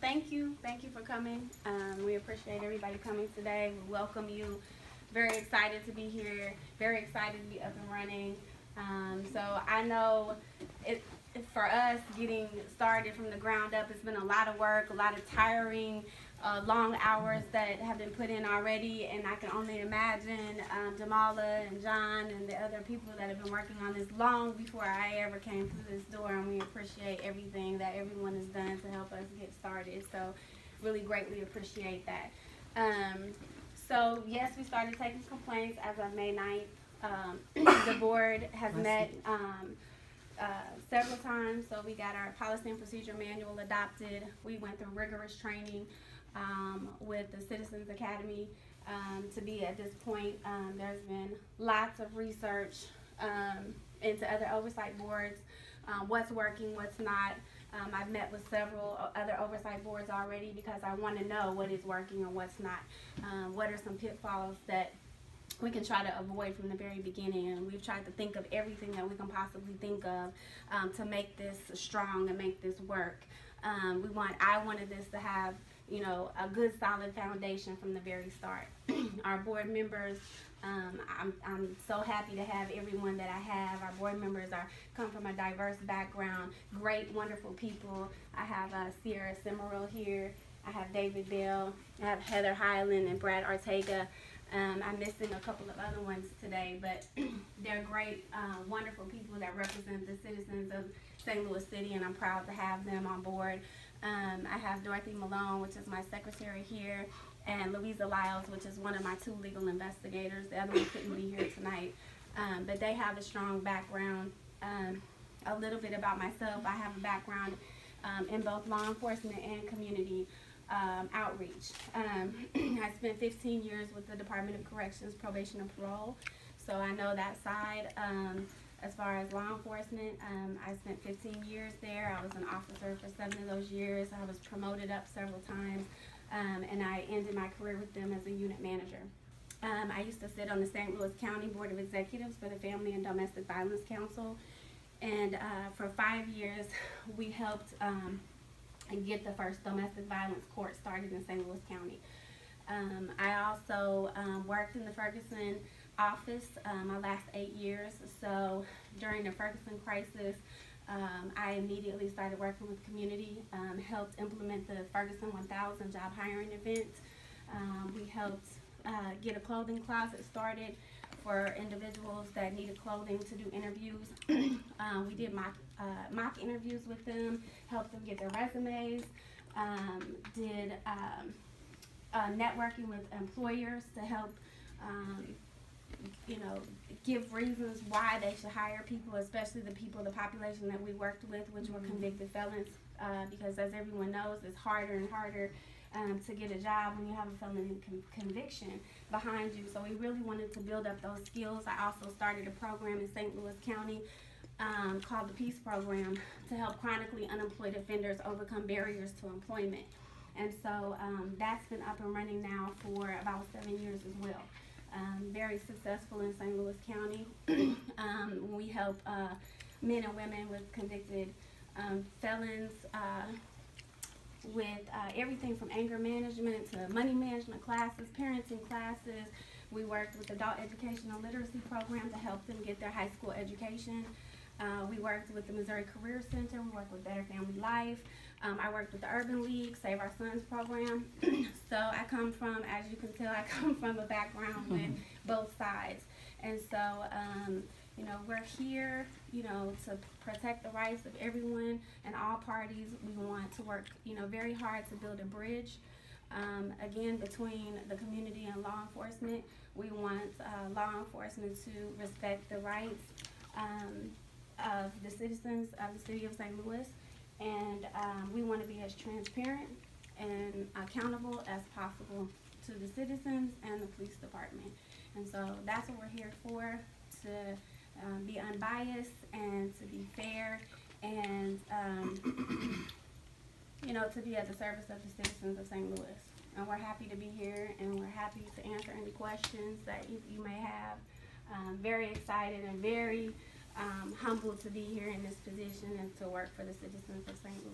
thank you for coming. We appreciate everybody coming today. We welcome you. Very excited to be here. Very excited to be up and running. So I know for us getting started from the ground up, it's been a lot of work, a lot of tiring, long hours that have been put in already, and I can only imagine Jamala and John and the other people that have been working on this long before I ever came through this door, and we appreciate everything that everyone has done to help us get started. So really greatly appreciate that. So yes, we started taking complaints as of May 9th. The board has met several times, so we got our policy and procedure manual adopted. We went through rigorous training with the Citizens Academy to be at this point. There's been lots of research into other oversight boards, what's working, what's not. I've met with several other oversight boards already because I want to know what is working and what's not. What are some pitfalls that we can try to avoid from the very beginning, and we've tried to think of everything that we can possibly think of to make this strong and make this work. I wanted this to have, you know, a good solid foundation from the very start. Our board members, I'm so happy to have everyone that I have. Our board members come from a diverse background, great, wonderful people. I have Sierra Cimarro here. I have David Bell. I have Heather Highland and Brad Ortega. I'm missing a couple of other ones today, but they're great, wonderful people that represent the citizens of St. Louis City, and I'm proud to have them on board. I have Dorothy Malone, which is my secretary here, and Louisa Lyles, which is one of my 2 legal investigators. The other one couldn't be here tonight, but they have a strong background. A little bit about myself: I have a background in both law enforcement and community outreach. I spent 15 years with the Department of Corrections, Probation and Parole, so I know that side. As far as law enforcement, I spent 15 years there. I was an officer for 7 of those years. I was promoted up several times, and I ended my career with them as a unit manager. I used to sit on the St. Louis County Board of Executives for the Family and Domestic Violence Council, and for 5 years we helped get the first domestic violence court started in St. Louis County. I also worked in the Ferguson office my last 8 years. So during the Ferguson crisis, I immediately started working with community, helped implement the Ferguson 1000 job hiring event. We helped get a clothing closet started for individuals that needed clothing to do interviews. We did mock interviews with them, helped them get their resumes, did networking with employers to help you know, give reasons why they should hire people, especially the population that we worked with, which were convicted felons, because as everyone knows, it's harder and harder to get a job when you have a felony conviction behind you. So we really wanted to build up those skills. I also started a program in St. Louis County called the Peace Program to help chronically unemployed offenders overcome barriers to employment. And so that's been up and running now for about 7 years as well. Very successful in St. Louis County. We help men and women with convicted felons with everything from anger management to money management classes, parenting classes. We worked with the Adult Educational Literacy Program to help them get their high school education. We worked with the Missouri Career Center. We worked with Better Family Life. I worked with the Urban League, Save Our Sons program. So I come from, as you can tell, I come from a background with both sides. And so, you know, we're here, you know, to protect the rights of everyone and all parties. We want to work, you know, very hard to build a bridge, again, between the community and law enforcement. We want law enforcement to respect the rights of the citizens of the city of St. Louis. And we want to be as transparent and accountable as possible to the citizens and the police department. And so that's what we're here for, to be unbiased and to be fair and, you know, to be at the service of the citizens of St. Louis. And we're happy to be here, and we're happy to answer any questions that you may have. Very excited and very humbled to be here in this position and to work for the citizens of St. Louis.